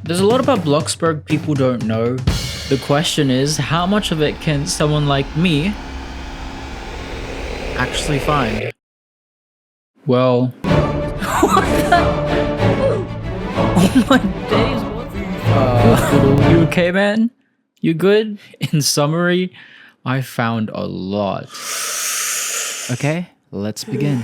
There's a lot about Bloxburg people don't know. The question is, how much of it can someone like me actually find? Well, what the? Oh my days, what? You okay, man? You good? In summary, I found a lot. Okay, let's begin.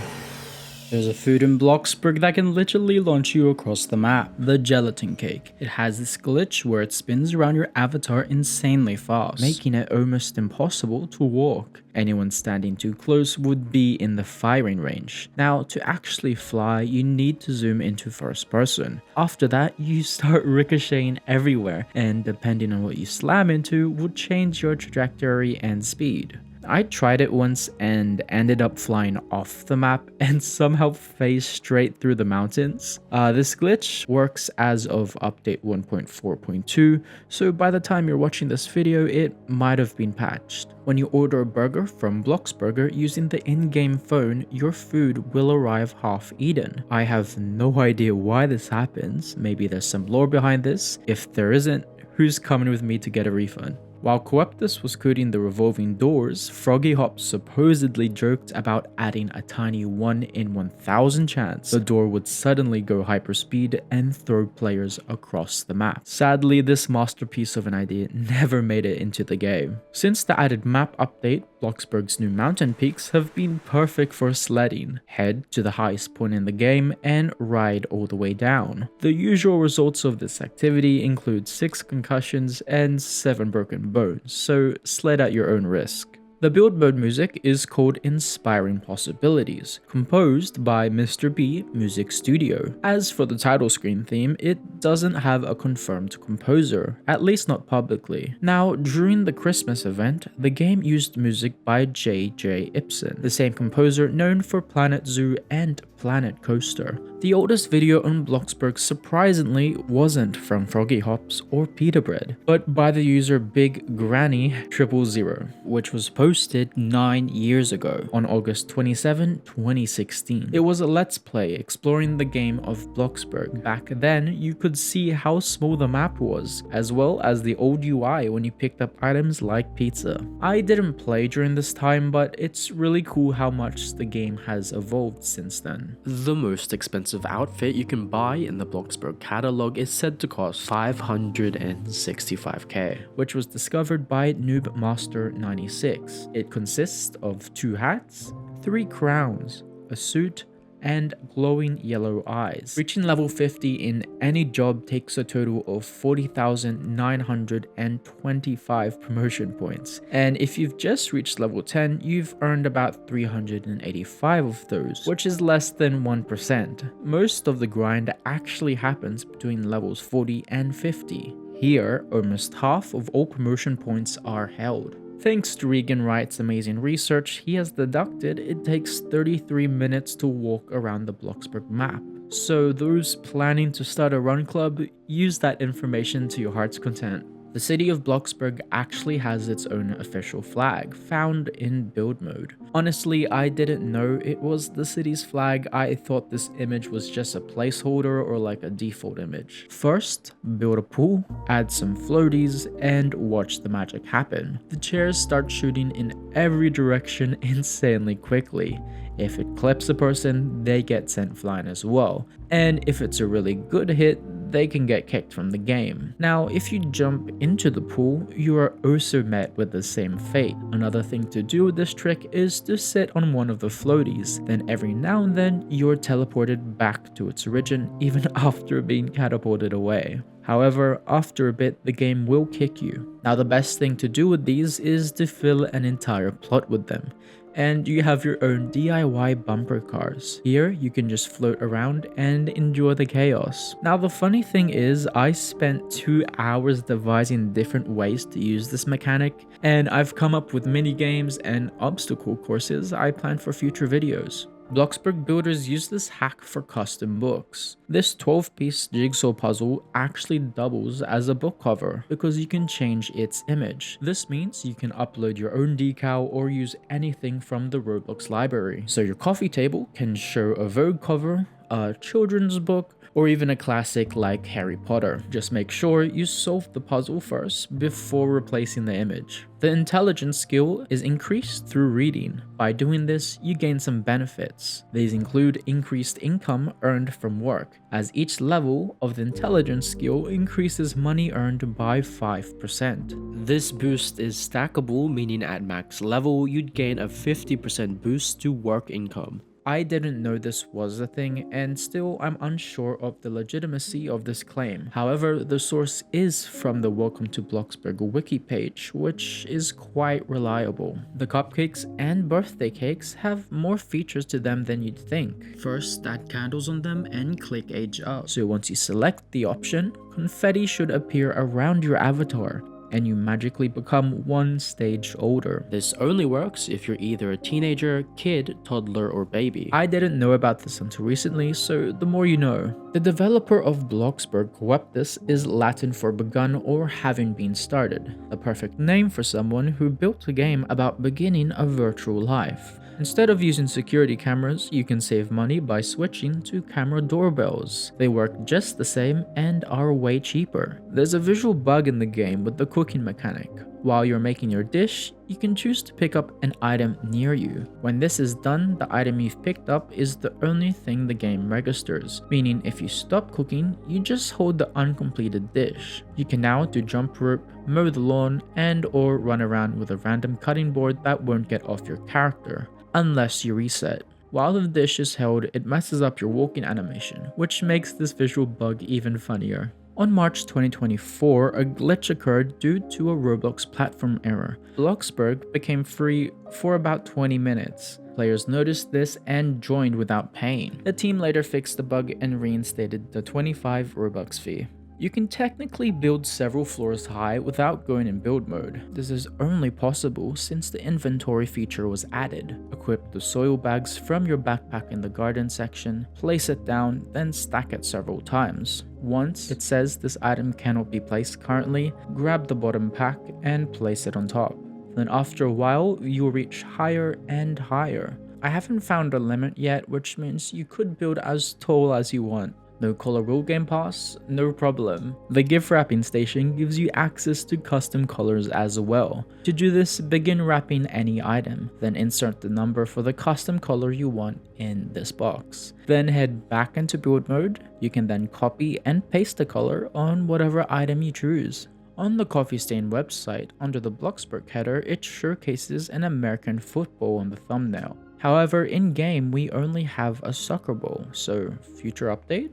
There's a food in Bloxburg that can literally launch you across the map, the gelatin cake. It has this glitch where it spins around your avatar insanely fast, making it almost impossible to walk. Anyone standing too close would be in the firing range. Now, to actually fly, you need to zoom into first person. After that, you start ricocheting everywhere, and depending on what you slam into, would change your trajectory and speed. I tried it once and ended up flying off the map and somehow phased straight through the mountains. This glitch works as of update 1.4.2, so by the time you're watching this video, it might have been patched. When you order a burger from Bloxburg using the in-game phone, your food will arrive half eaten. I have no idea why this happens. Maybe there's some lore behind this. If there isn't, who's coming with me to get a refund? While Coeptus was coding the revolving doors, Froggy Hop supposedly joked about adding a tiny 1 in 1000 chance the door would suddenly go hyperspeed and throw players across the map. Sadly, this masterpiece of an idea never made it into the game. Since the added map update, Bloxburg's new mountain peaks have been perfect for sledding. Head to the highest point in the game and ride all the way down. The usual results of this activity include 6 concussions and 7 broken bones, so sled at your own risk. The build mode music is called Inspiring Possibilities, composed by Mr. B Music Studio. As for the title screen theme, it doesn't have a confirmed composer, at least not publicly. Now, during the Christmas event, the game used music by J.J. Ibsen, the same composer known for Planet Zoo and Planet Coaster. The oldest video on Bloxburg surprisingly wasn't from Froggy Hops or Pita Bread, but by the user Big Granny 000, which was posted 9 years ago on August 27, 2016. It was a let's play exploring the game of Bloxburg. Back then, you could see how small the map was, as well as the old UI when you picked up items like pizza. I didn't play during this time, but it's really cool how much the game has evolved since then. The most expensive outfit you can buy in the Bloxburg catalog is said to cost 565k, which was discovered by Noobmaster96. It consists of 2 hats, 3 crowns, a suit, and glowing yellow eyes. Reaching level 50 in any job takes a total of 40,925 promotion points, and if you've just reached level 10, you've earned about 385 of those, which is less than 1%. Most of the grind actually happens between levels 40 and 50. Here, almost half of all promotion points are held. Thanks to Regan Wright's amazing research, he has deducted it takes 33 minutes to walk around the Bloxburg map. So those planning to start a run club, use that information to your heart's content. The city of Bloxburg actually has its own official flag, found in build mode. Honestly, I didn't know it was the city's flag. I thought this image was just a placeholder or like a default image. First, build a pool, add some floaties, and watch the magic happen. The chairs start shooting in every direction insanely quickly. If it clips a person, they get sent flying as well. And if it's a really good hit, they can get kicked from the game. Now, if you jump into the pool, you are also met with the same fate. Another thing to do with this trick is to sit on one of the floaties, then every now and then you're teleported back to its origin even after being catapulted away. However, after a bit, the game will kick you. Now, the best thing to do with these is to fill an entire plot with them, and you have your own DIY bumper cars. Here, you can just float around and enjoy the chaos. Now, the funny thing is, I spent 2 hours devising different ways to use this mechanic, and I've come up with mini games and obstacle courses I plan for future videos. Bloxburg builders use this hack for custom books. This 12-piece jigsaw puzzle actually doubles as a book cover because you can change its image. This means you can upload your own decal or use anything from the ROBLOX library. So your coffee table can show a Vogue cover, a children's book, or even a classic like Harry Potter. Just make sure you solve the puzzle first before replacing the image. The intelligence skill is increased through reading. By doing this, you gain some benefits. These include increased income earned from work, as each level of the intelligence skill increases money earned by 5%. This boost is stackable, meaning at max level, you'd gain a 50% boost to work income. I didn't know this was a thing, and still I'm unsure of the legitimacy of this claim. However, the source is from the Welcome to Bloxburg wiki page, which is quite reliable. The cupcakes and birthday cakes have more features to them than you'd think. First, add candles on them and click age up. So once you select the option, confetti should appear around your avatar, and you magically become one stage older. This only works if you're either a teenager, kid, toddler, or baby. I didn't know about this until recently, so the more you know. The developer of Bloxburg Coeptus is Latin for begun or having been started, the perfect name for someone who built a game about beginning a virtual life. Instead of using security cameras, you can save money by switching to camera doorbells. They work just the same and are way cheaper. There's a visual bug in the game with the cooking mechanic. While you're making your dish, you can choose to pick up an item near you. When this is done, the item you've picked up is the only thing the game registers, meaning if you stop cooking, you just hold the uncompleted dish. You can now do jump rope, mow the lawn, and or run around with a random cutting board that won't get off your character, unless you reset. While the dish is held, it messes up your walking animation, which makes this visual bug even funnier. On March 2024, a glitch occurred due to a Roblox platform error. Bloxburg became free for about 20 minutes. Players noticed this and joined without paying. The team later fixed the bug and reinstated the 25 Robux fee. You can technically build several floors high without going in build mode. This is only possible since the inventory feature was added. Equip the soil bags from your backpack in the garden section, place it down, then stack it several times. Once it says this item cannot be placed currently, grab the bottom pack and place it on top. Then after a while, you'll reach higher and higher. I haven't found a limit yet, which means you could build as tall as you want. No color rule game pass? No problem. The gift wrapping station gives you access to custom colors as well. To do this, begin wrapping any item, then insert the number for the custom color you want in this box. Then head back into build mode. You can then copy and paste the color on whatever item you choose. On the Coffee Stain website, under the Bloxburg header, it showcases an American football on the thumbnail. However, in-game we only have a soccer ball, so future update?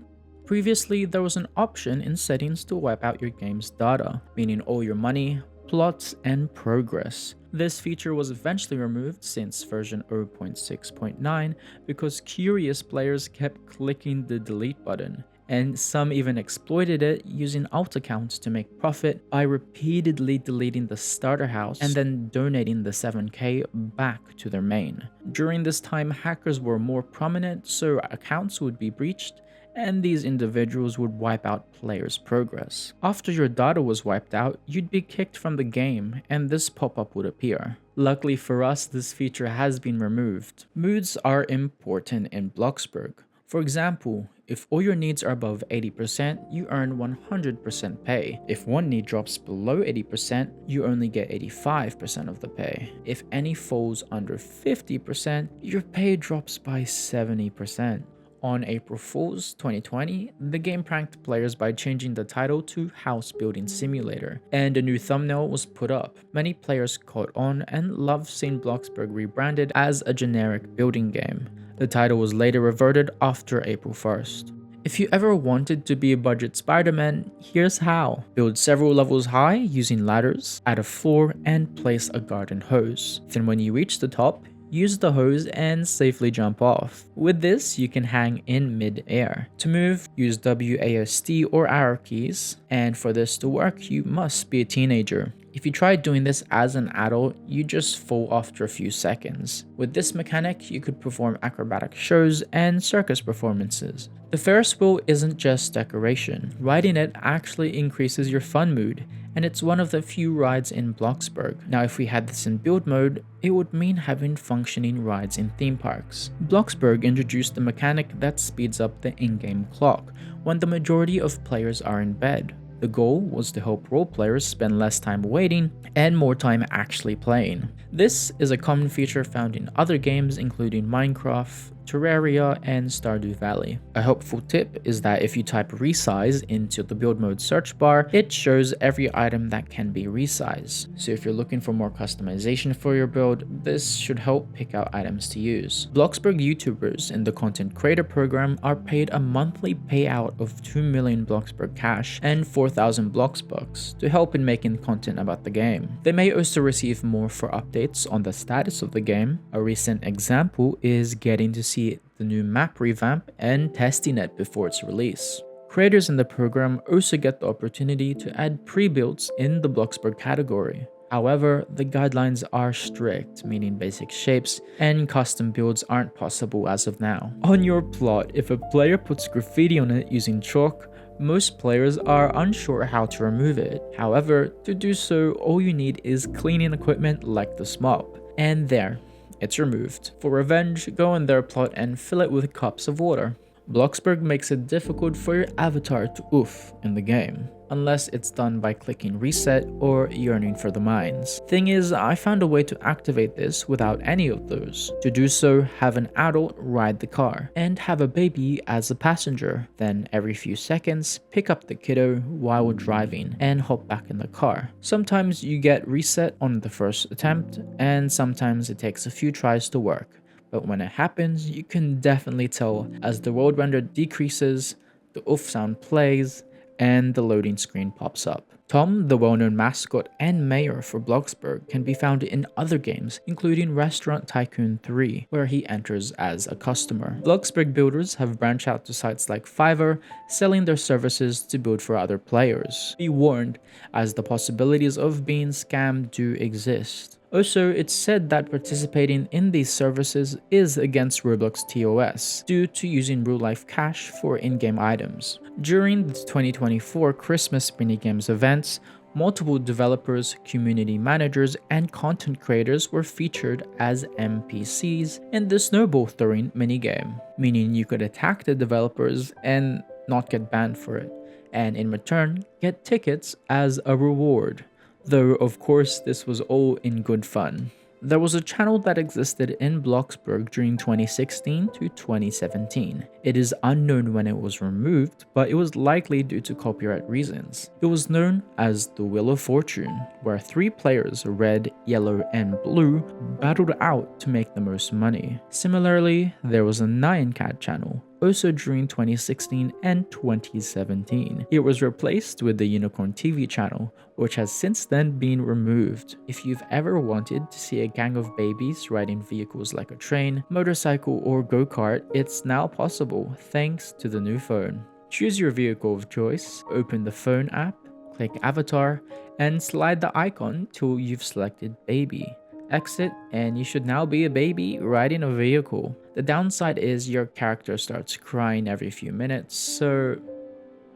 Previously, there was an option in settings to wipe out your game's data, meaning all your money, plots, and progress. This feature was eventually removed since version 0.6.9 because curious players kept clicking the delete button, and some even exploited it using alt accounts to make profit by repeatedly deleting the starter house and then donating the 7k back to their main. During this time, hackers were more prominent, so accounts would be breached, and these individuals would wipe out players' progress. After your data was wiped out, you'd be kicked from the game, and this pop-up would appear. Luckily for us, this feature has been removed. Moods are important in Bloxburg. For example, if all your needs are above 80%, you earn 100% pay. If one need drops below 80%, you only get 85% of the pay. If any falls under 50%, your pay drops by 70%. On April Fool's 2020, the game pranked players by changing the title to House Building Simulator, and a new thumbnail was put up. Many players caught on and loved seeing Bloxburg rebranded as a generic building game. The title was later reverted after April 1st. If you ever wanted to be a budget Spider-Man, here's how. Build several levels high using ladders, add a floor, and place a garden hose. Then when you reach the top, use the hose and safely jump off. With this, you can hang in mid-air. To move, use WASD or arrow keys, and for this to work, you must be a teenager. If you try doing this as an adult, you just fall after a few seconds. With this mechanic, you could perform acrobatic shows and circus performances. The Ferris wheel isn't just decoration. Riding it actually increases your fun mood, and it's one of the few rides in Bloxburg. Now if we had this in build mode, it would mean having functioning rides in theme parks. Bloxburg introduced a mechanic that speeds up the in-game clock when the majority of players are in bed. The goal was to help role players spend less time waiting and more time actually playing. This is a common feature found in other games including Minecraft, Terraria, and Stardew Valley. A helpful tip is that if you type resize into the build mode search bar, it shows every item that can be resized. So if you're looking for more customization for your build, this should help pick out items to use. Bloxburg YouTubers in the content creator program are paid a monthly payout of 2 million Bloxburg cash and 4,000 Bloxbucks to help in making content about the game. They may also receive more for updates on the status of the game. A recent example is getting to see the new map revamp and testing it before its release. Creators in the program also get the opportunity to add pre-builds in the Bloxburg category. However, the guidelines are strict, meaning basic shapes and custom builds aren't possible as of now. On your plot, if a player puts graffiti on it using chalk, most players are unsure how to remove it. However, to do so, all you need is cleaning equipment like this mop. And there, it's removed. For revenge, go in their plot and fill it with cups of water. Bloxburg makes it difficult for your avatar to oof in the game, unless it's done by clicking reset or yearning for the mines. Thing is, I found a way to activate this without any of those. To do so, have an adult ride the car, and have a baby as a passenger. Then every few seconds, pick up the kiddo while driving and hop back in the car. Sometimes you get reset on the first attempt, and sometimes it takes a few tries to work. But when it happens, you can definitely tell as the world render decreases, the oof sound plays, and the loading screen pops up. Tom, the well-known mascot and mayor for Bloxburg, can be found in other games, including Restaurant Tycoon 3, where he enters as a customer. Bloxburg builders have branched out to sites like Fiverr, selling their services to build for other players. Be warned, as the possibilities of being scammed do exist. Also, it's said that participating in these services is against Roblox TOS due to using real-life cash for in-game items. During the 2024 Christmas minigames events, multiple developers, community managers, and content creators were featured as NPCs in the snowball throwing minigame, meaning you could attack the developers and not get banned for it, and in return get tickets as a reward. Though of course this was all in good fun. There was a channel that existed in Bloxburg during 2016 to 2017. It is unknown when it was removed, but it was likely due to copyright reasons. It was known as the Wheel of Fortune, where 3 players, red, yellow, and blue, battled out to make the most money. Similarly, there was a Nyan Cat channel, also during 2016 and 2017. It was replaced with the Unicorn TV channel, which has since then been removed. If you've ever wanted to see a gang of babies riding vehicles like a train, motorcycle, or go-kart, it's now possible thanks to the new phone. Choose your vehicle of choice, open the phone app, click avatar, and slide the icon till you've selected baby. Exit, and you should now be a baby riding a vehicle. The downside is your character starts crying every few minutes, so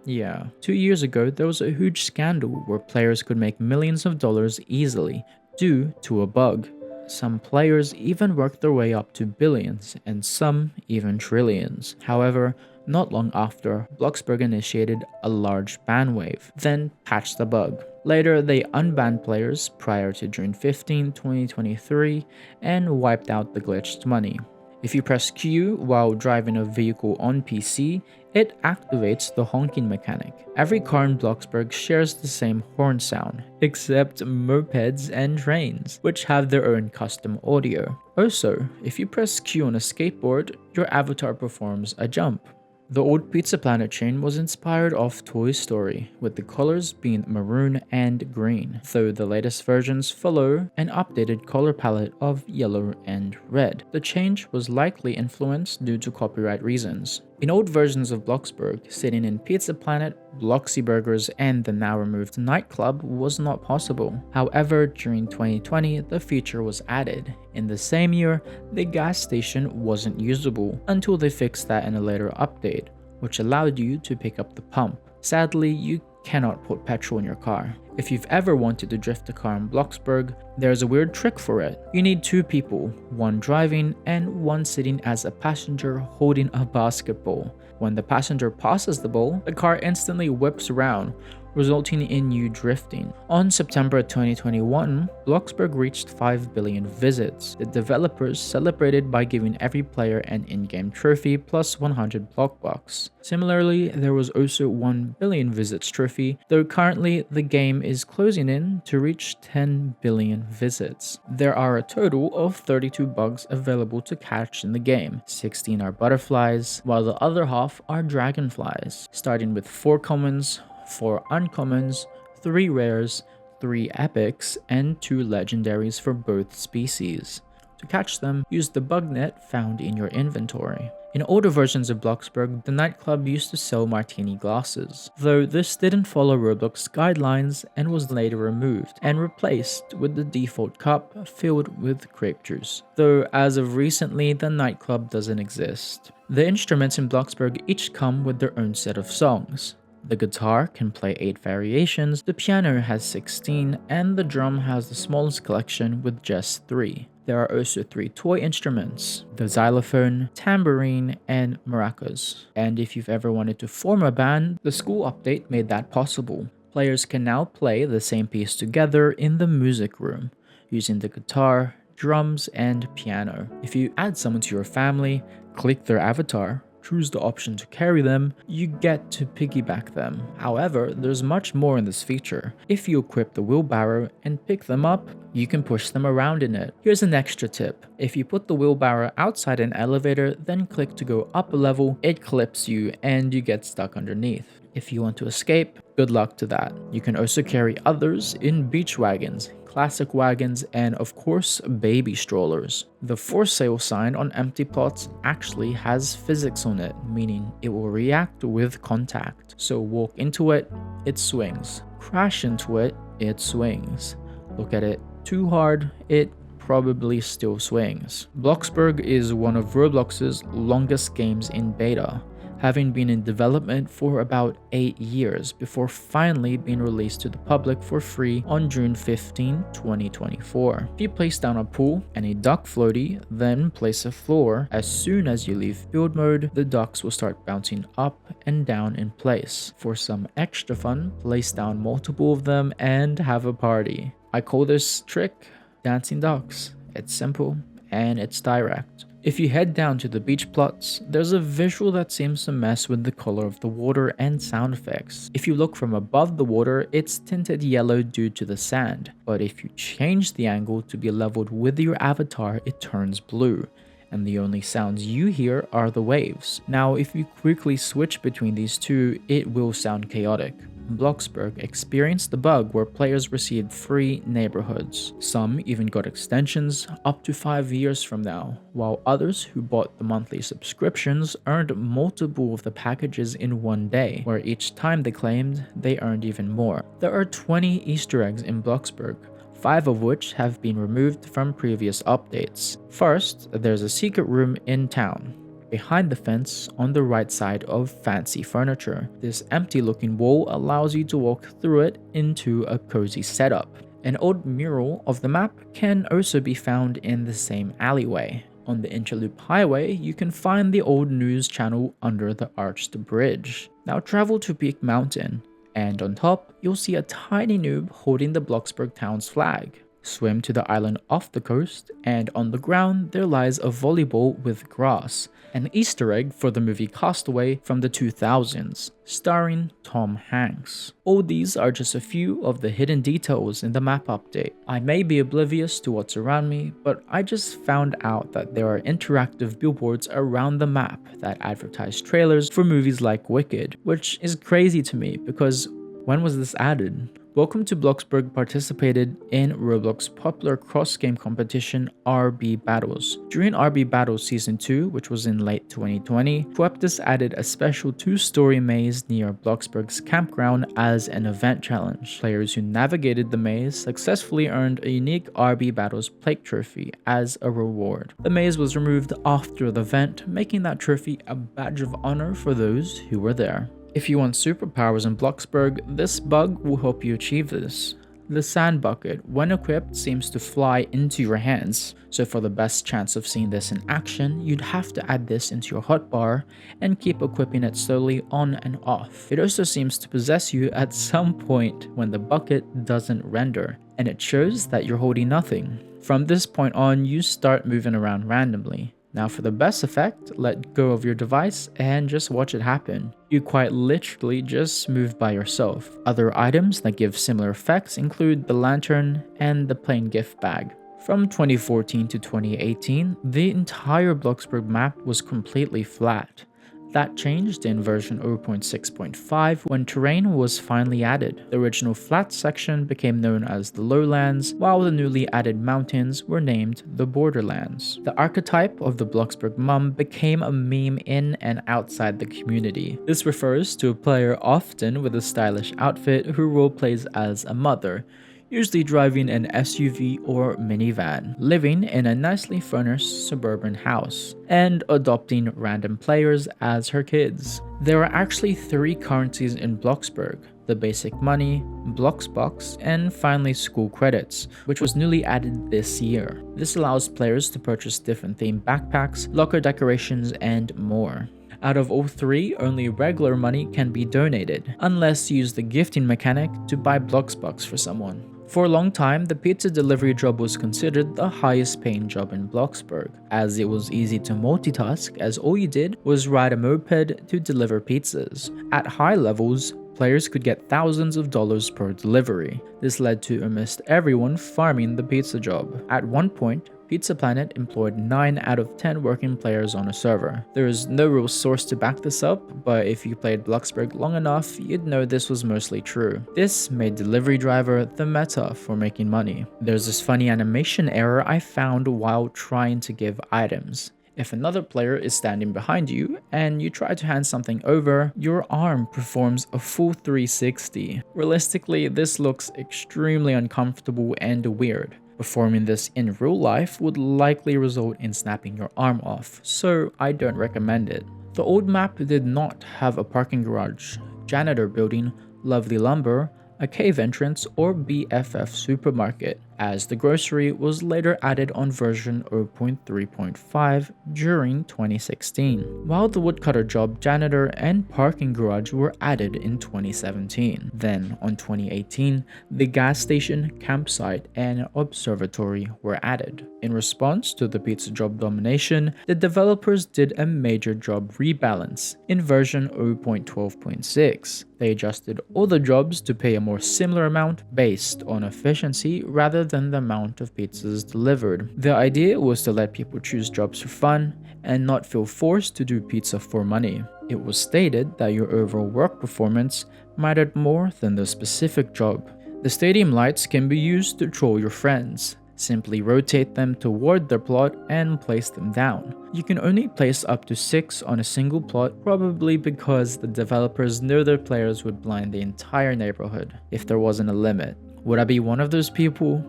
yeah. 2 years ago, there was a huge scandal where players could make millions of dollars easily due to a bug. Some players even worked their way up to billions, and some even trillions. However, not long after, Bloxburg initiated a large ban wave, then patched the bug. Later, they unbanned players prior to June 15, 2023, and wiped out the glitched money. If you press Q while driving a vehicle on PC, it activates the honking mechanic. Every car in Bloxburg shares the same horn sound, except mopeds and trains, which have their own custom audio. Also, if you press Q on a skateboard, your avatar performs a jump. The old Pizza Planet chain was inspired off Toy Story, with the colors being maroon and green, though the latest versions follow an updated color palette of yellow and red. The change was likely influenced due to copyright reasons. In old versions of Bloxburg, sitting in Pizza Planet, Bloxy Burgers, and the now removed nightclub was not possible. However, during 2020, the feature was added. In the same year, the gas station wasn't usable until they fixed that in a later update, which allowed you to pick up the pump. Sadly, you cannot put petrol in your car. If you've ever wanted to drift a car in Bloxburg, there's a weird trick for it. You need 2 people, one driving and one sitting as a passenger holding a basketball. When the passenger passes the ball, the car instantly whips around, resulting in you drifting. On September 2021, Bloxburg reached 5 billion visits. The developers celebrated by giving every player an in-game trophy plus 100 Bloxbucks. Similarly, there was also 1 billion visits trophy, though currently the game is closing in to reach 10 billion visits. There are a total of 32 bugs available to catch in the game. 16 are butterflies, while the other half are dragonflies, starting with 4 commons, 4 uncommons, 3 rares, 3 epics, and 2 legendaries for both species. To catch them, use the bug net found in your inventory. In older versions of Bloxburg, the nightclub used to sell martini glasses, though this didn't follow Roblox guidelines and was later removed and replaced with the default cup filled with grape juice, though as of recently the nightclub doesn't exist. The instruments in Bloxburg each come with their own set of songs. The guitar can play 8 variations, the piano has 16, and the drum has the smallest collection with just 3. There are also 3 toy instruments, the xylophone, tambourine, and maracas. And if you've ever wanted to form a band, the school update made that possible. Players can now play the same piece together in the music room, using the guitar, drums, and piano. If you add someone to your family, click their avatar, choose the option to carry them, you get to piggyback them. However, there's much more in this feature. If you equip the wheelbarrow and pick them up, you can push them around in it. Here's an extra tip. If you put the wheelbarrow outside an elevator, then click to go up a level, it clips you and you get stuck underneath. If you want to escape, good luck to that. You can also carry others in beach wagons, classic wagons, and of course baby strollers. The for sale sign on empty plots actually has physics on it, meaning it will react with contact. So walk into it, it swings. Crash into it, it swings. Look at it too hard, it probably still swings. Bloxburg is one of Roblox's longest games in beta, having been in development for about 8 years before finally being released to the public for free on June 15, 2024. If you place down a pool and a duck floaty, then place a floor, as soon as you leave build mode, the ducks will start bouncing up and down in place. For some extra fun, place down multiple of them and have a party. I call this trick dancing ducks. It's simple and it's direct. If you head down to the beach plots, there's a visual that seems to mess with the color of the water and sound effects. If you look from above the water, it's tinted yellow due to the sand, but if you change the angle to be leveled with your avatar, it turns blue, and the only sounds you hear are the waves. Now, if you quickly switch between these two, it will sound chaotic. Bloxburg experienced the bug where players received free neighborhoods. Some even got extensions up to 5 years from now, while others who bought the monthly subscriptions earned multiple of the packages in one day, where each time they claimed, they earned even more. There are 20 Easter eggs in Bloxburg, 5 of which have been removed from previous updates. First, there's a secret room in town, behind the fence on the right side of fancy furniture. This empty looking wall allows you to walk through it into a cozy setup. An old mural of the map can also be found in the same alleyway. On the Interloop Highway, you can find the old news channel under the arched bridge. Now travel to Peak Mountain, and on top, you'll see a tiny noob holding the Bloxburg town's flag. Swim to the island off the coast, and on the ground there lies a volleyball with grass, an Easter egg for the movie Castaway from the 2000s, starring Tom Hanks. All these are just a few of the hidden details in the map update. I may be oblivious to what's around me, but I just found out that there are interactive billboards around the map that advertise trailers for movies like Wicked, which is crazy to me because when was this added? Welcome to Bloxburg participated in Roblox popular cross-game competition RB Battles. During RB Battles Season 2, which was in late 2020, Queptus added a special 2-story maze near Bloxburg's campground as an event challenge. Players who navigated the maze successfully earned a unique RB Battles plate trophy as a reward. The maze was removed after the event, making that trophy a badge of honor for those who were there. If you want superpowers in Bloxburg, this bug will help you achieve this. The sand bucket, when equipped, seems to fly into your hands, so for the best chance of seeing this in action, you'd have to add this into your hotbar and keep equipping it slowly on and off. It also seems to possess you at some point when the bucket doesn't render, and it shows that you're holding nothing. From this point on, you start moving around randomly. Now for the best effect, let go of your device and just watch it happen. You quite literally just move by yourself. Other items that give similar effects include the lantern and the plain gift bag. From 2014 to 2018, the entire Bloxburg map was completely flat. That changed in version 0.6.5 when terrain was finally added. The original flat section became known as the lowlands, while the newly added mountains were named the borderlands. The archetype of the Bloxburg mum became a meme in and outside the community. This refers to a player often with a stylish outfit who roleplays as a mother, usually driving an SUV or minivan, living in a nicely furnished suburban house, and adopting random players as her kids. There are actually 3 currencies in Bloxburg: the basic money, Bloxbox, and finally school credits, which was newly added this year. This allows players to purchase different themed backpacks, locker decorations, and more. Out of all 3, only regular money can be donated, unless you use the gifting mechanic to buy Bloxbox for someone. For a long time, the pizza delivery job was considered the highest paying job in Bloxburg, as it was easy to multitask, as all you did was ride a moped to deliver pizzas. At high levels, players could get thousands of dollars per delivery. This led to almost everyone farming the pizza job. At one point, Pizza Planet employed 9 out of 10 working players on a server. There is no real source to back this up, but if you played Bloxburg long enough, you'd know this was mostly true. This made Delivery Driver the meta for making money. There's this funny animation error I found while trying to give items. If another player is standing behind you and you try to hand something over, your arm performs a full 360. Realistically, this looks extremely uncomfortable and weird. Performing this in real life would likely result in snapping your arm off, so I don't recommend it. The old map did not have a parking garage, janitor building, lovely lumber, a cave entrance, or BFF supermarket, as the grocery was later added on version 0.3.5 during 2016, while the woodcutter job, janitor, and parking garage were added in 2017. Then, on 2018, the gas station, campsite, and observatory were added. In response to the pizza job domination, the developers did a major job rebalance in version 0.12.6. They adjusted all the jobs to pay a more similar amount based on efficiency rather than the amount of pizzas delivered. The idea was to let people choose jobs for fun and not feel forced to do pizza for money. It was stated that your overall work performance mattered more than the specific job. The stadium lights can be used to troll your friends. Simply rotate them toward their plot and place them down. You can only place up to 6 on a single plot, probably because the developers knew their players would blind the entire neighborhood if there wasn't a limit. Would I be one of those people?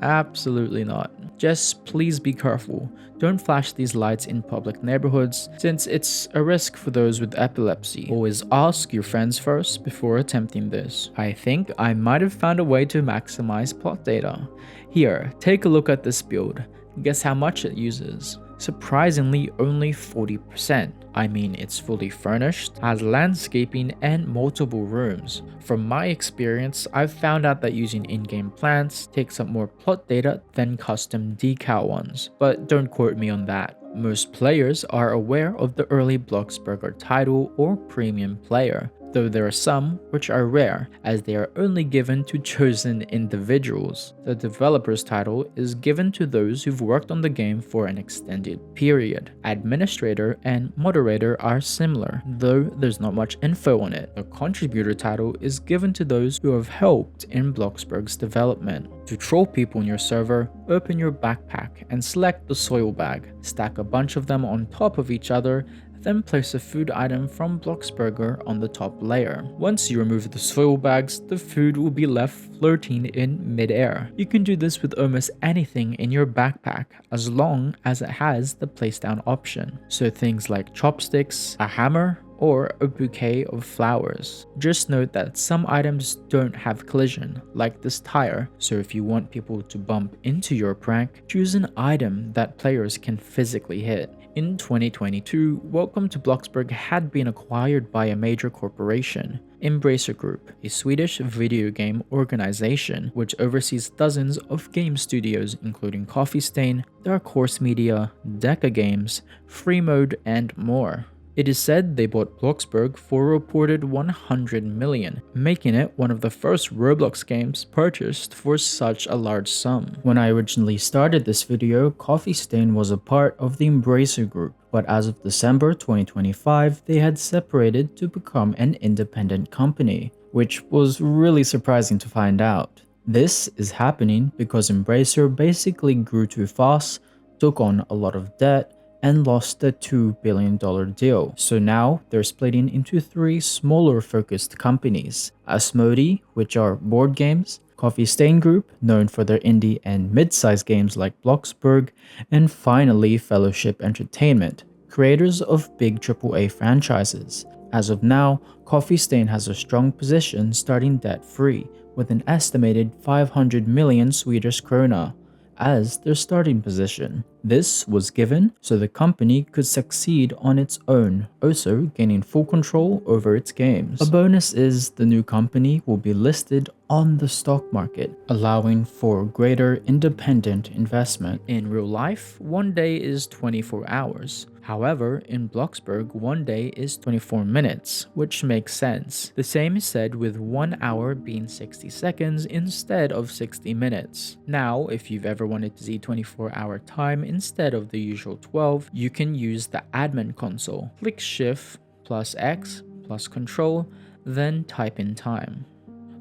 Absolutely not. Just please be careful. Don't flash these lights in public neighborhoods, since it's a risk for those with epilepsy. Always ask your friends first before attempting this. I think I might have found a way to maximize plot data. Here, take a look at this build. Guess how much it uses? Surprisingly, only 40%. I mean, it's fully furnished, has landscaping, and multiple rooms. From my experience, I've found out that using in-game plants takes up more plot data than custom decal ones, but don't quote me on that. Most players are aware of the early Bloxburger title or premium player, though there are some which are rare, as they are only given to chosen individuals. The developer's title is given to those who've worked on the game for an extended period. Administrator and moderator are similar, though there's not much info on it. The contributor title is given to those who have helped in Bloxburg's development. To troll people in your server, open your backpack and select the soil bag. Stack a bunch of them on top of each other, then place a food item from Bloxburger on the top layer. Once you remove the soil bags, the food will be left floating in mid-air. You can do this with almost anything in your backpack, as long as it has the place down option. So things like chopsticks, a hammer, or a bouquet of flowers. Just note that some items don't have collision, like this tire, so if you want people to bump into your prank, choose an item that players can physically hit. In 2022, Welcome to Bloxburg had been acquired by a major corporation, Embracer Group, a Swedish video game organization which oversees dozens of game studios including Coffee Stain, Dark Horse Media, Deca Games, Free Mode, and more. It is said they bought Bloxburg for a reported 100 million, making it one of the first Roblox games purchased for such a large sum. When I originally started this video, Coffee Stain was a part of the Embracer Group, but as of December 2025, they had separated to become an independent company, which was really surprising to find out. This is happening because Embracer basically grew too fast, took on a lot of debt, and lost the $2 billion deal. So now they're splitting into 3 smaller focused companies: Asmodee, which are board games, Coffee Stain Group, known for their indie and mid-sized games like Bloxburg, and finally Fellowship Entertainment, creators of big AAA franchises. As of now, Coffee Stain has a strong position starting debt-free, with an estimated 500 million Swedish krona as their starting position. This was given so the company could succeed on its own, also gaining full control over its games. A bonus is the new company will be listed on the stock market, allowing for greater independent investment. In real life, one day is 24 hours. However, in Bloxburg, one day is 24 minutes, which makes sense. The same is said with 1 hour being 60 seconds instead of 60 minutes. Now, if you've ever wanted to see 24-hour time instead of the usual 12, you can use the admin console. Click Shift plus X plus Control, then type in time.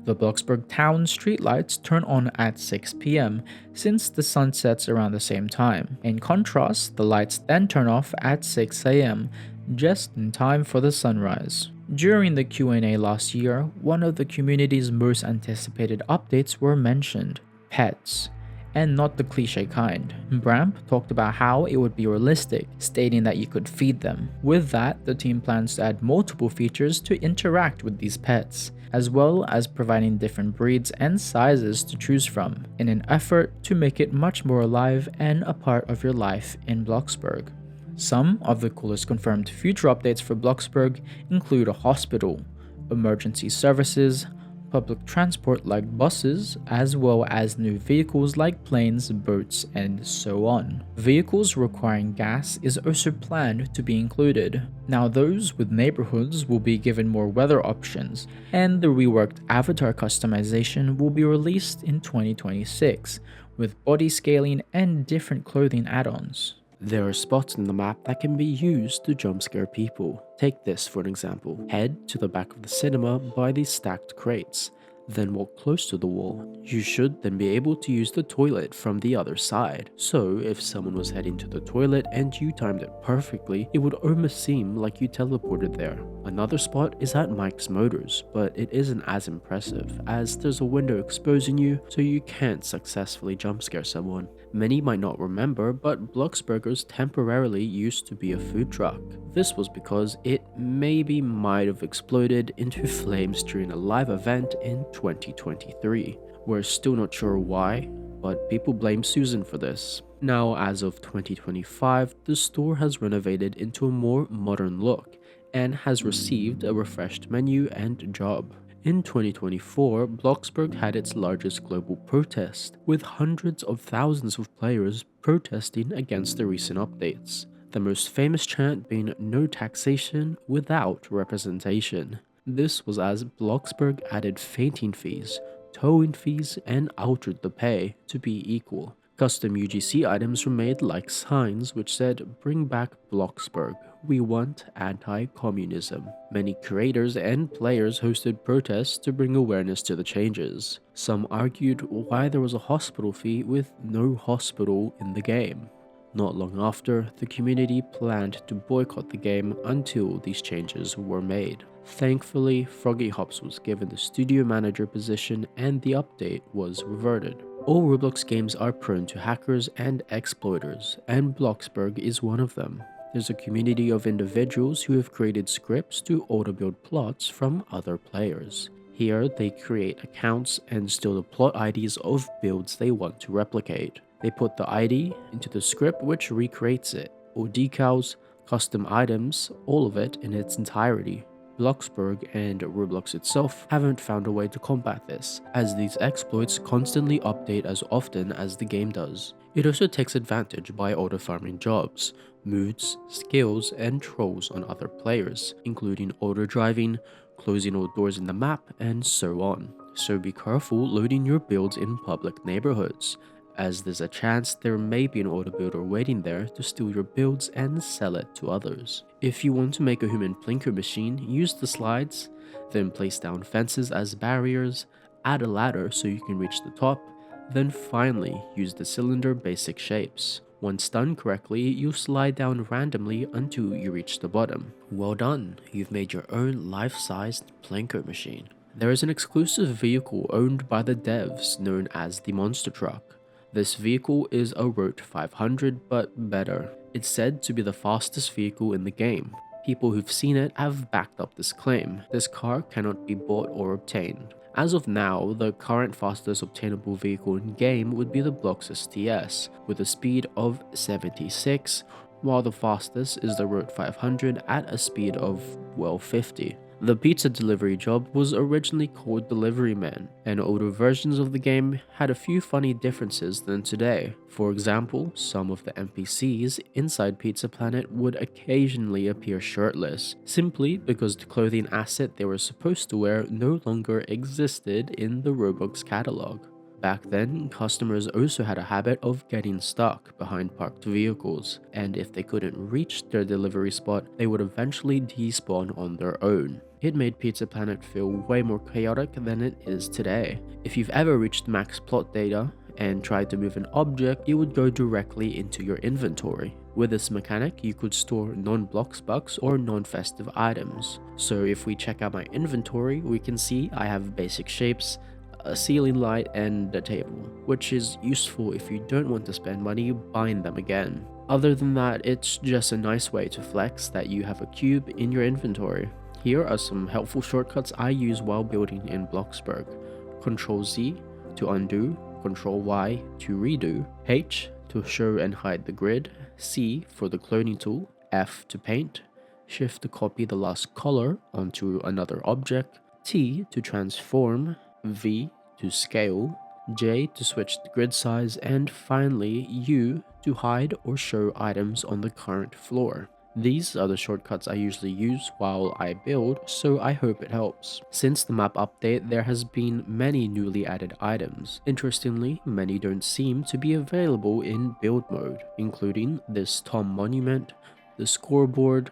The Bloxburg town streetlights turn on at 6 p.m. since the sun sets around the same time. In contrast, the lights then turn off at 6 a.m. just in time for the sunrise. During the Q&A last year, one of the community's most anticipated updates were mentioned: pets. And not the cliche kind. Bramp talked about how it would be realistic, stating that you could feed them. With that, the team plans to add multiple features to interact with these pets, as well as providing different breeds and sizes to choose from, in an effort to make it much more alive and a part of your life in Bloxburg. Some of the coolest confirmed future updates for Bloxburg include a hospital, emergency services, public transport like buses, as well as new vehicles like planes, boats, and so on. Vehicles requiring gas is also planned to be included. Now those with neighborhoods will be given more weather options, and the reworked avatar customization will be released in 2026, with body scaling and different clothing add-ons. There are spots in the map that can be used to jump scare people. Take this for an example. Head to the back of the cinema by these stacked crates, then walk close to the wall. You should then be able to use the toilet from the other side. So if someone was heading to the toilet and you timed it perfectly, it would almost seem like you teleported there. Another spot is at Mike's Motors, but it isn't as impressive as there's a window exposing you so you can't successfully jump scare someone. Many might not remember, but Bloxburgers temporarily used to be a food truck. This was because it might have exploded into flames during a live event in 2023. We're still not sure why, but people blame Susan for this. Now, as of 2025, the store has renovated into a more modern look and has received a refreshed menu and job. In 2024, Bloxburg had its largest global protest, with hundreds of thousands of players protesting against the recent updates. The most famous chant being "No taxation without representation." This was as Bloxburg added fainting fees, towing fees, and altered the pay to be equal. Custom UGC items were made like signs which said, "Bring back Bloxburg. We want anti-communism." Many creators and players hosted protests to bring awareness to the changes. Some argued why there was a hospital fee with no hospital in the game. Not long after, the community planned to boycott the game until these changes were made. Thankfully, Froggy Hops was given the studio manager position and the update was reverted. All Roblox games are prone to hackers and exploiters, and Bloxburg is one of them. There's a community of individuals who have created scripts to auto-build plots from other players. Here, they create accounts and steal the plot IDs of builds they want to replicate. They put the ID into the script which recreates it, or decals, custom items, all of it in its entirety. Bloxburg and Roblox itself haven't found a way to combat this, as these exploits constantly update as often as the game does. It also takes advantage by auto-farming jobs, moods, skills, and trolls on other players, including auto-driving, closing all doors in the map, and so on. So be careful loading your builds in public neighborhoods, as there's a chance there may be an auto builder waiting there to steal your builds and sell it to others. If you want to make a human plinko machine, use the slides, then place down fences as barriers, add a ladder so you can reach the top, then finally use the cylinder basic shapes. Once done correctly, you slide down randomly until you reach the bottom. Well done, you've made your own life-sized plinko machine. There is an exclusive vehicle owned by the devs known as the Monster Truck. This vehicle is a ROBLOX 500 but better. It's said to be the fastest vehicle in the game. People who've seen it have backed up this claim. This car cannot be bought or obtained. As of now, the current fastest obtainable vehicle in game would be the Blox STS, with a speed of 76, while the fastest is the ROBLOX 500 at a speed of, well, 50. The pizza delivery job was originally called Delivery Man, and older versions of the game had a few funny differences than today. For example, some of the NPCs inside Pizza Planet would occasionally appear shirtless, simply because the clothing asset they were supposed to wear no longer existed in the Roblox catalog. Back then, customers also had a habit of getting stuck behind parked vehicles, and if they couldn't reach their delivery spot, they would eventually despawn on their own. It made Pizza Planet feel way more chaotic than it is today. If you've ever reached max plot data and tried to move an object, it would go directly into your inventory. With this mechanic, you could store non-Bloxbucks or non-festive items. So if we check out my inventory, we can see I have basic shapes, a ceiling light, and a table, which is useful if you don't want to spend money buying them again. Other than that, it's just a nice way to flex that you have a cube in your inventory. Here are some helpful shortcuts I use while building in Bloxburg. Ctrl-Z to undo, Ctrl-Y to redo, H to show and hide the grid, C for the cloning tool, F to paint, Shift to copy the last color onto another object, T to transform, V to scale, J to switch the grid size, and finally U to hide or show items on the current floor. These are the shortcuts I usually use while I build, so I hope it helps. Since the map update, there has been many newly added items. Interestingly, many don't seem to be available in build mode, including this Tom monument, the scoreboard,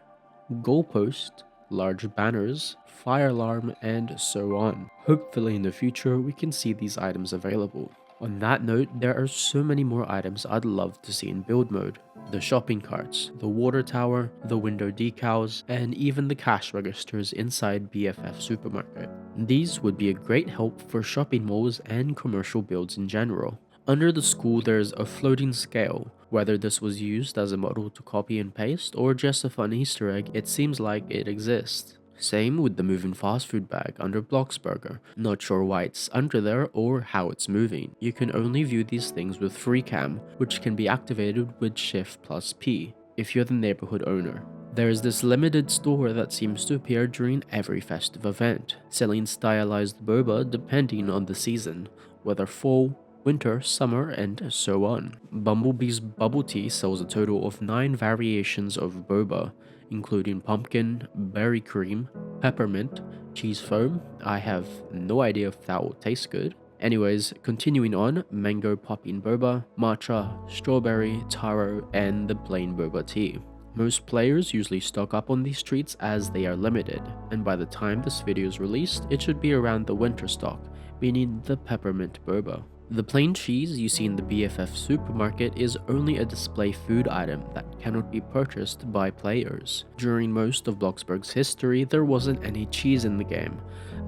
goalpost, large banners, fire alarm, and so on. Hopefully in the future we can see these items available. On that note, there are so many more items I'd love to see in build mode. The shopping carts, the water tower, the window decals, and even the cash registers inside BFF Supermarket. These would be a great help for shopping malls and commercial builds in general. Under the school there's a floating scale. Whether this was used as a model to copy and paste or just a fun Easter egg, it seems like it exists. Same with the moving fast food bag under Bloxburger. Not sure why it's under there or how it's moving. You can only view these things with free cam, which can be activated with Shift plus P if you're the neighborhood owner. There is this limited store that seems to appear during every festive event, selling stylized boba depending on the season, whether fall, winter, summer, and so on. Bumblebee's bubble tea sells a total of 9 variations of boba, including pumpkin, berry cream, peppermint, cheese foam. I have no idea if that will taste good. Anyways, continuing on, mango popping boba, matcha, strawberry, taro, and the plain boba tea. Most players usually stock up on these treats as they are limited, and by the time this video is released, it should be around the winter stock, meaning the peppermint boba. The plain cheese you see in the BFF Supermarket is only a display food item that cannot be purchased by players. During most of Bloxburg's history, there wasn't any cheese in the game,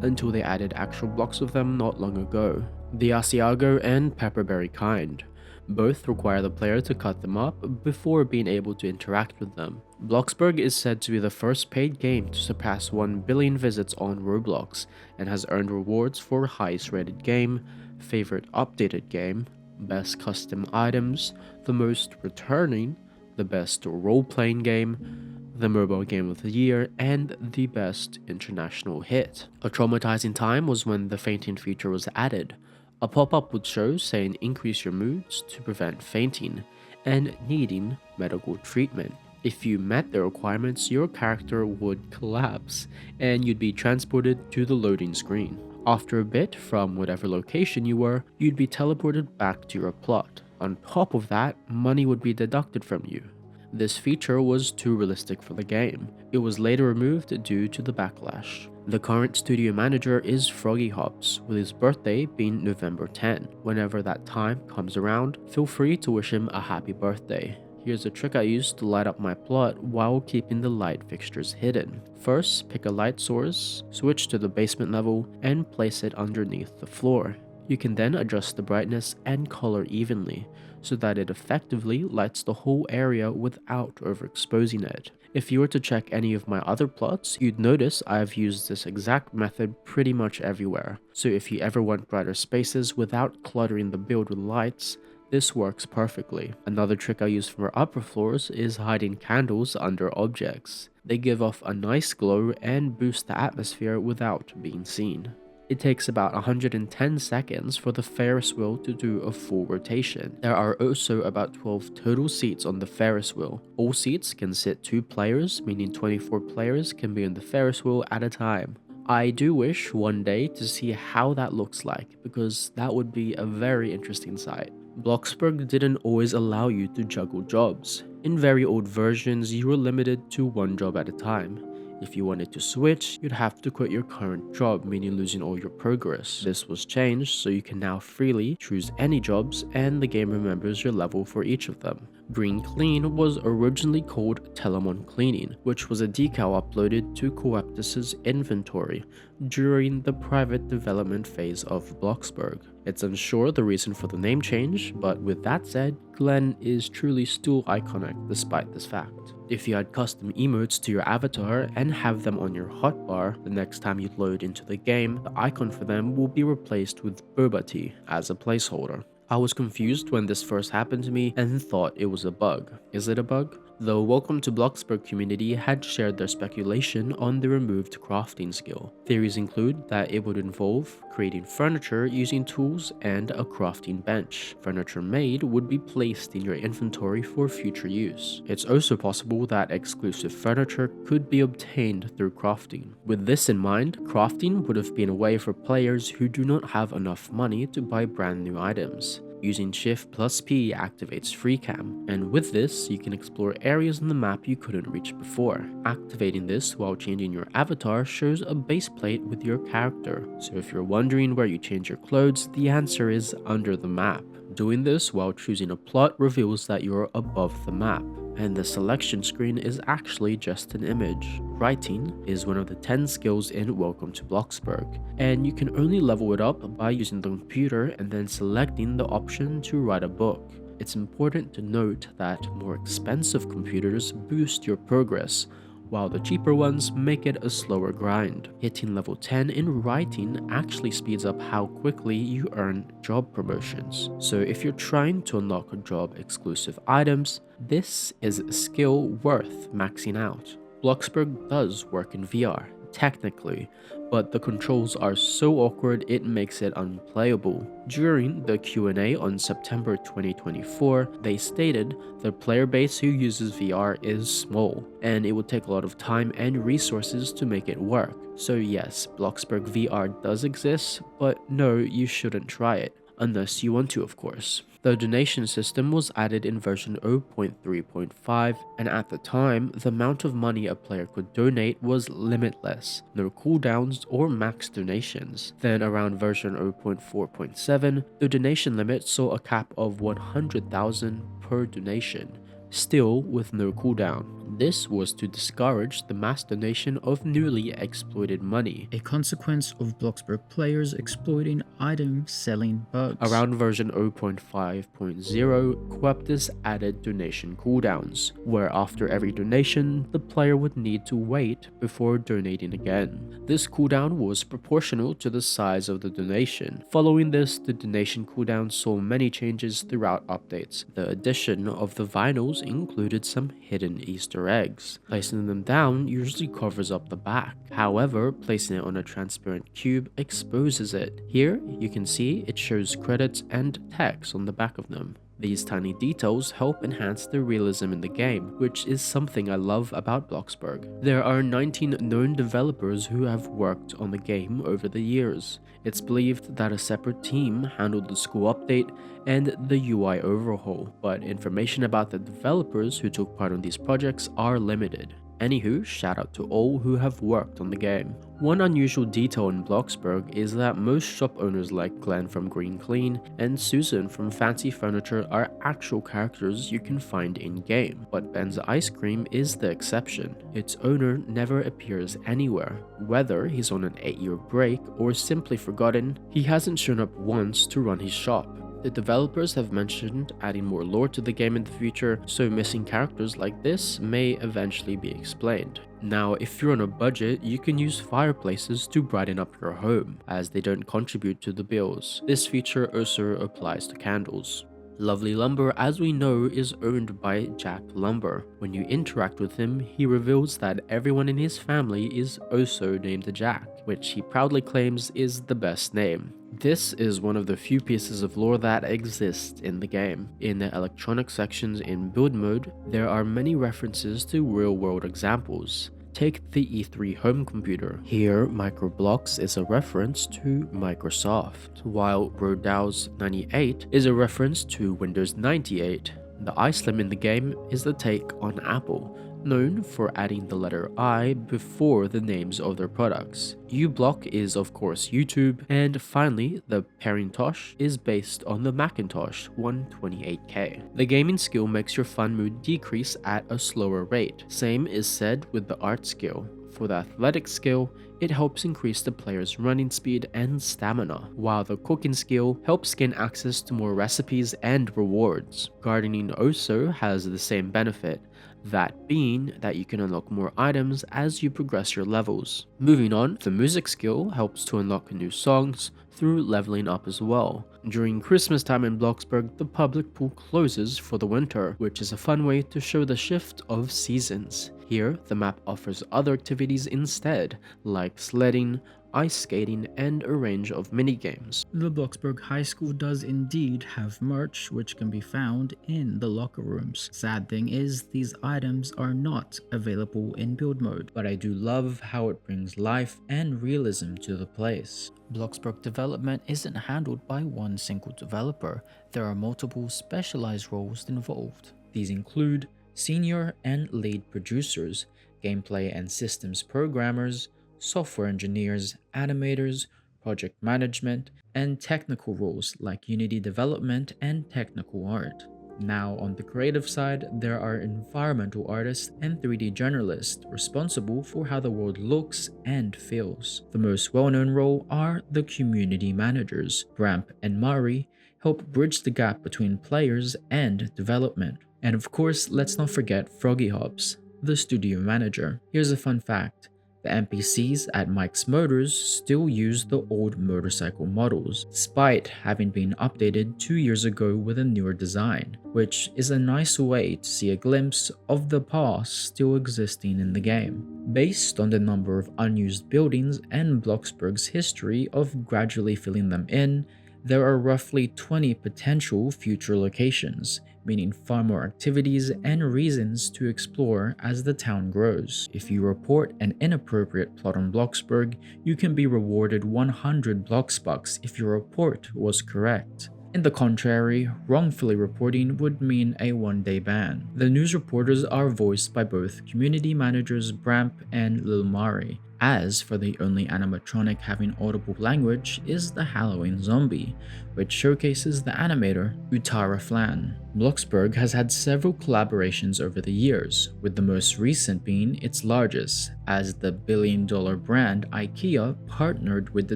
until they added actual blocks of them not long ago, the Asiago and Pepperberry kind. Both require the player to cut them up before being able to interact with them. Bloxburg is said to be the first paid game to surpass 1 billion visits on Roblox and has earned rewards for highest rated game, favorite updated game, best custom items, the most returning, the best role-playing game, the mobile game of the year, and the best international hit. A traumatizing time was when the fainting feature was added. A pop-up would show saying increase your moods to prevent fainting and needing medical treatment. If you met the requirements, your character would collapse and you'd be transported to the loading screen. After a bit, from whatever location you were, you'd be teleported back to your plot. On top of that, money would be deducted from you. This feature was too realistic for the game. It was later removed due to the backlash. The current studio manager is Froggy Hops, with his birthday being November 10. Whenever that time comes around, feel free to wish him a happy birthday. Here's a trick I used to light up my plot while keeping the light fixtures hidden. First, pick a light source, switch to the basement level, and place it underneath the floor. You can then adjust the brightness and color evenly, so that it effectively lights the whole area without overexposing it. If you were to check any of my other plots, you'd notice I've used this exact method pretty much everywhere. So if you ever want brighter spaces without cluttering the build with lights, this works perfectly. Another trick I use for upper floors is hiding candles under objects. They give off a nice glow and boost the atmosphere without being seen. It takes about 110 seconds for the Ferris wheel to do a full rotation. There are also about 12 total seats on the Ferris wheel. All seats can sit 2 players, meaning 24 players can be on the Ferris wheel at a time. I do wish one day to see how that looks like, because that would be a very interesting sight. Bloxburg didn't always allow you to juggle jobs. In very old versions, you were limited to 1 job at a time. If you wanted to switch, you'd have to quit your current job, meaning losing all your progress. This was changed, so you can now freely choose any jobs and the game remembers your level for each of them. Green Clean was originally called Telemon Cleaning, which was a decal uploaded to Coeptus's inventory during the private development phase of Bloxburg. It's unsure the reason for the name change, but with that said, Glenn is truly still iconic despite this fact. If you had custom emotes to your avatar and have them on your hotbar, the next time you load into the game, the icon for them will be replaced with boba tea as a placeholder. I was confused when this first happened to me and thought it was a bug. Is it a bug? The Welcome to Bloxburg community had shared their speculation on the removed crafting skill. Theories include that it would involve creating furniture using tools and a crafting bench. Furniture made would be placed in your inventory for future use. It's also possible that exclusive furniture could be obtained through crafting. With this in mind, crafting would have been a way for players who do not have enough money to buy brand new items. Using Shift plus P activates free cam, and with this you can explore areas on the map you couldn't reach before. Activating this while changing your avatar shows a base plate with your character, so if you're wondering where you change your clothes, the answer is under the map. Doing this while choosing a plot reveals that you're above the map, and the selection screen is actually just an image. Writing is one of the 10 skills in Welcome to Bloxburg, and you can only level it up by using the computer and then selecting the option to write a book. It's important to note that more expensive computers boost your progress, while the cheaper ones make it a slower grind. Hitting level 10 in writing actually speeds up how quickly you earn job promotions. So if you're trying to unlock job exclusive items, this is a skill worth maxing out. Bloxburg does work in VR, technically, but the controls are so awkward it makes it unplayable. During the Q&A on September 2024, they stated the player base who uses VR is small, and it would take a lot of time and resources to make it work. So yes, Bloxburg VR does exist, but no, you shouldn't try it. Unless you want to, of course. The donation system was added in version 0.3.5, and at the time, the amount of money a player could donate was limitless, no cooldowns or max donations. Then around version 0.4.7, the donation limit saw a cap of 100,000 per donation, still with no cooldown. This was to discourage the mass donation of newly exploited money. A consequence of Bloxburg players exploiting item selling bugs. Around version 0.5.0, Queptus added donation cooldowns, where after every donation, the player would need to wait before donating again. This cooldown was proportional to the size of the donation. Following this, the donation cooldown saw many changes throughout updates. The addition of the vinyls included some hidden Easter eggs. Placing them down usually covers up the back. However, placing it on a transparent cube exposes it. Here, you can see it shows credits and text on the back of them. These tiny details help enhance the realism in the game, which is something I love about Bloxburg. There are 19 known developers who have worked on the game over the years. It's believed that a separate team handled the school update and the UI overhaul, but information about the developers who took part in these projects are limited. Anywho, shout out to all who have worked on the game. One unusual detail in Bloxburg is that most shop owners like Glenn from Green Clean and Susan from Fancy Furniture are actual characters you can find in-game, but Ben's Ice Cream is the exception. Its owner never appears anywhere. Whether he's on an 8-year break or simply forgotten, he hasn't shown up once to run his shop. The developers have mentioned adding more lore to the game in the future, so missing characters like this may eventually be explained. Now, if you're on a budget, you can use fireplaces to brighten up your home, as they don't contribute to the bills. This feature also applies to candles. Lovely Lumber, as we know, is owned by Jack Lumber. When you interact with him, he reveals that everyone in his family is also named Jack, which he proudly claims is the best name. This is one of the few pieces of lore that exist in the game. In the electronic sections in build mode, there are many references to real-world examples. Take the E3 home computer. Here, Microblox is a reference to Microsoft, while Rodow's 98 is a reference to Windows 98. The iSlim in the game is the take on Apple, known for adding the letter I before the names of their products. uBlock is of course YouTube, and finally the Parintosh is based on the Macintosh 128K. The gaming skill makes your fun mood decrease at a slower rate. Same is said with the art skill. For the athletic skill, it helps increase the player's running speed and stamina, while the cooking skill helps gain access to more recipes and rewards. Gardening also has the same benefit, that being that you can unlock more items as you progress your levels. Moving on, the music skill helps to unlock new songs through leveling up as well. During Christmas time in Bloxburg, the public pool closes for the winter, which is a fun way to show the shift of seasons. Here, the map offers other activities instead, like sledding, ice skating, and a range of minigames. The Bloxburg High School does indeed have merch, which can be found in the locker rooms. Sad thing is, these items are not available in build mode, but I do love how it brings life and realism to the place. Bloxburg development isn't handled by one single developer. There are multiple specialized roles involved. These include senior and lead producers, gameplay and systems programmers, software engineers, animators, project management, and technical roles like Unity development and technical art. Now, on the creative side, there are environmental artists and 3D journalists responsible for how the world looks and feels. The most well-known role are the community managers. Bramp and Mari help bridge the gap between players and development. And of course, let's not forget Froggy Hops, the studio manager. Here's a fun fact. The NPCs at Mike's Motors still use the old motorcycle models, despite having been updated 2 years ago with a newer design, which is a nice way to see a glimpse of the past still existing in the game. Based on the number of unused buildings and Bloxburg's history of gradually filling them in, there are roughly 20 potential future locations, meaning far more activities and reasons to explore as the town grows. If you report an inappropriate plot on Bloxburg, you can be rewarded 100 Bloxbucks if your report was correct. In the contrary, wrongfully reporting would mean a 1-day ban. The news reporters are voiced by both community managers Bramp and Lil Mari. As for the only animatronic having audible language is the Halloween zombie, which showcases the animator Utara Flan. Bloxburg has had several collaborations over the years, with the most recent being its largest, as the billion-dollar brand IKEA partnered with the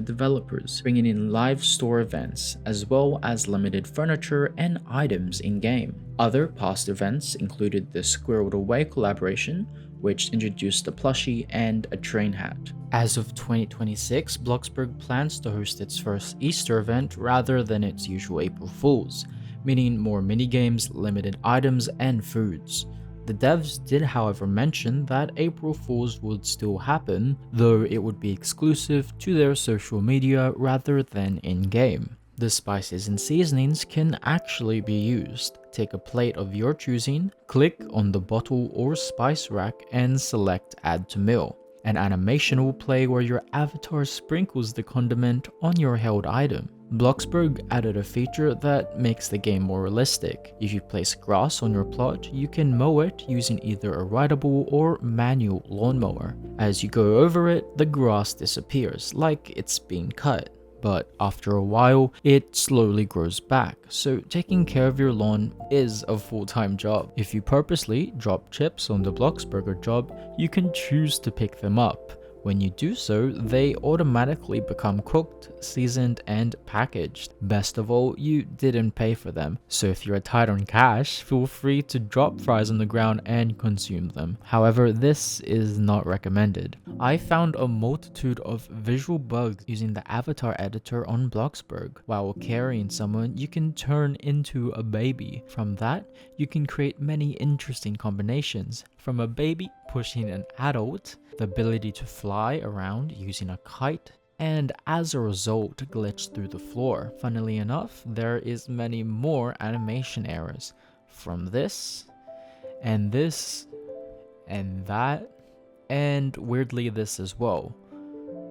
developers, bringing in live store events, as well as limited furniture and items in-game. Other past events included the Squirreled Away collaboration, which introduced a plushie and a train hat. As of 2026, Bloxburg plans to host its first Easter event rather than its usual April Fools, meaning more minigames, limited items, and foods. The devs did however mention that April Fools would still happen, though it would be exclusive to their social media rather than in-game. The spices and seasonings can actually be used. Take a plate of your choosing, click on the bottle or spice rack and select Add to Meal. An animation will play where your avatar sprinkles the condiment on your held item. Bloxburg added a feature that makes the game more realistic. If you place grass on your plot, you can mow it using either a rideable or manual lawnmower. As you go over it, the grass disappears, like it's being cut. But after a while, it slowly grows back, so taking care of your lawn is a full-time job. If you purposely drop chips on the Bloxburger job, you can choose to pick them up. When you do so, they automatically become cooked, seasoned, and packaged. Best of all, you didn't pay for them, so if you're tight on cash, feel free to drop fries on the ground and consume them. However, this is not recommended. I found a multitude of visual bugs using the avatar editor on Bloxburg. While carrying someone, you can turn into a baby. From that, you can create many interesting combinations, from a baby pushing an adult, the ability to fly around using a kite, and as a result glitch through the floor. Funnily enough, there is many more animation errors, from this, and that, and weirdly this as well.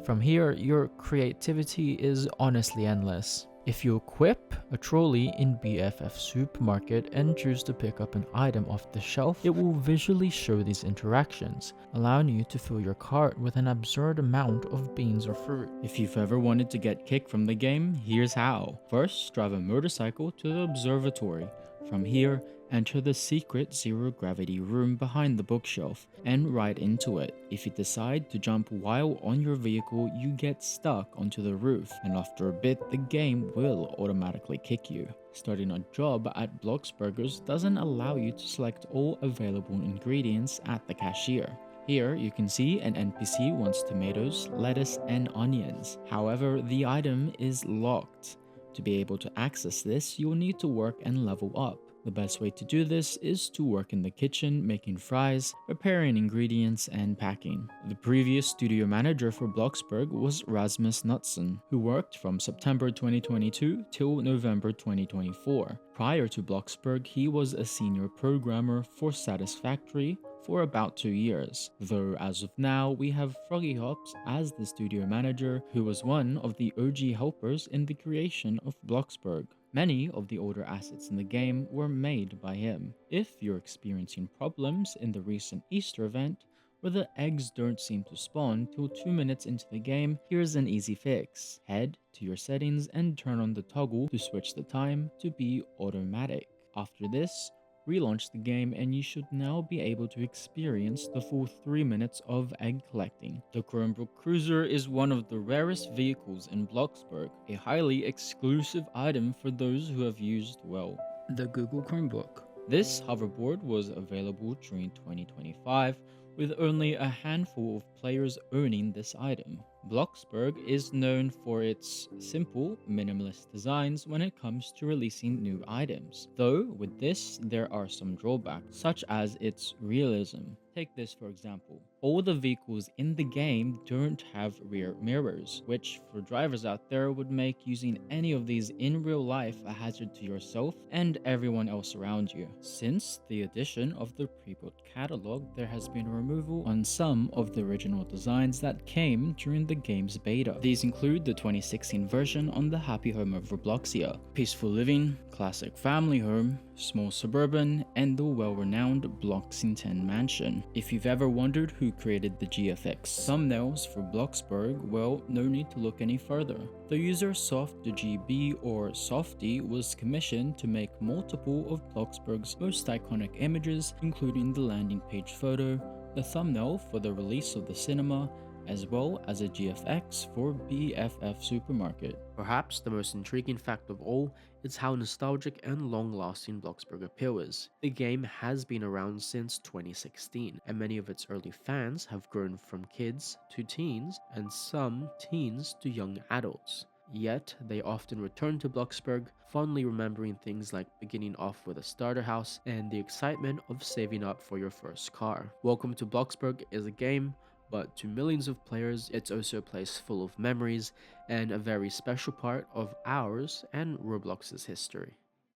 From here, your creativity is honestly endless. If you equip a trolley in BFF Supermarket and choose to pick up an item off the shelf, it will visually show these interactions, allowing you to fill your cart with an absurd amount of beans or fruit. If you've ever wanted to get kicked from the game, here's how. First, drive a motorcycle to the observatory. From here, enter the secret zero-gravity room behind the bookshelf and ride into it. If you decide to jump while on your vehicle, you get stuck onto the roof, and after a bit, the game will automatically kick you. Starting a job at Bloxburgers doesn't allow you to select all available ingredients at the cashier. Here, you can see an NPC wants tomatoes, lettuce, and onions. However, the item is locked. To be able to access this, you'll need to work and level up. The best way to do this is to work in the kitchen making fries, preparing ingredients, and packing. The previous studio manager for Bloxburg was Rasmus Knudsen, who worked from September 2022 till November 2024. Prior to Bloxburg, he was a senior programmer for Satisfactory for about 2 years, though as of now we have Froggy Hops as the studio manager, who was one of the OG helpers in the creation of Bloxburg. Many of the older assets in the game were made by him. If you're experiencing problems in the recent Easter event, where the eggs don't seem to spawn till 2 minutes into the game, here's an easy fix. Head to your settings and turn on the toggle to switch the time to be automatic. After this, relaunch the game and you should now be able to experience the full 3 minutes of egg collecting. The Chromebook Cruiser is one of the rarest vehicles in Bloxburg, a highly exclusive item for those who have used, well, the Google Chromebook. This hoverboard was available during 2025, with only a handful of players owning this item. Bloxburg is known for its simple, minimalist designs when it comes to releasing new items. Though, with this, there are some drawbacks, such as its realism. Take this for example. All the vehicles in the game don't have rear mirrors, which for drivers out there would make using any of these in real life a hazard to yourself and everyone else around you. Since the addition of the pre-built catalog, there has been a removal on some of the original designs that came during the game's beta. These include the 2016 version on the Happy Home of Robloxia, Peaceful Living, Classic Family Home, small suburban, and the well-renowned Bloxington mansion. If you've ever wondered who created the GFX thumbnails for Bloxburg, well, no need to look any further. The user SoftGB or Softy was commissioned to make multiple of Bloxburg's most iconic images, including the landing page photo, the thumbnail for the release of the cinema, as well as a GFX for BFF Supermarket. Perhaps the most intriguing fact of all is how nostalgic and long-lasting Bloxburg appeal is. The game has been around since 2016, and many of its early fans have grown from kids to teens, and some teens to young adults. Yet, they often return to Bloxburg, fondly remembering things like beginning off with a starter house and the excitement of saving up for your first car. Welcome to Bloxburg is a game, but to millions of players, it's also a place full of memories and a very special part of ours and Roblox's history.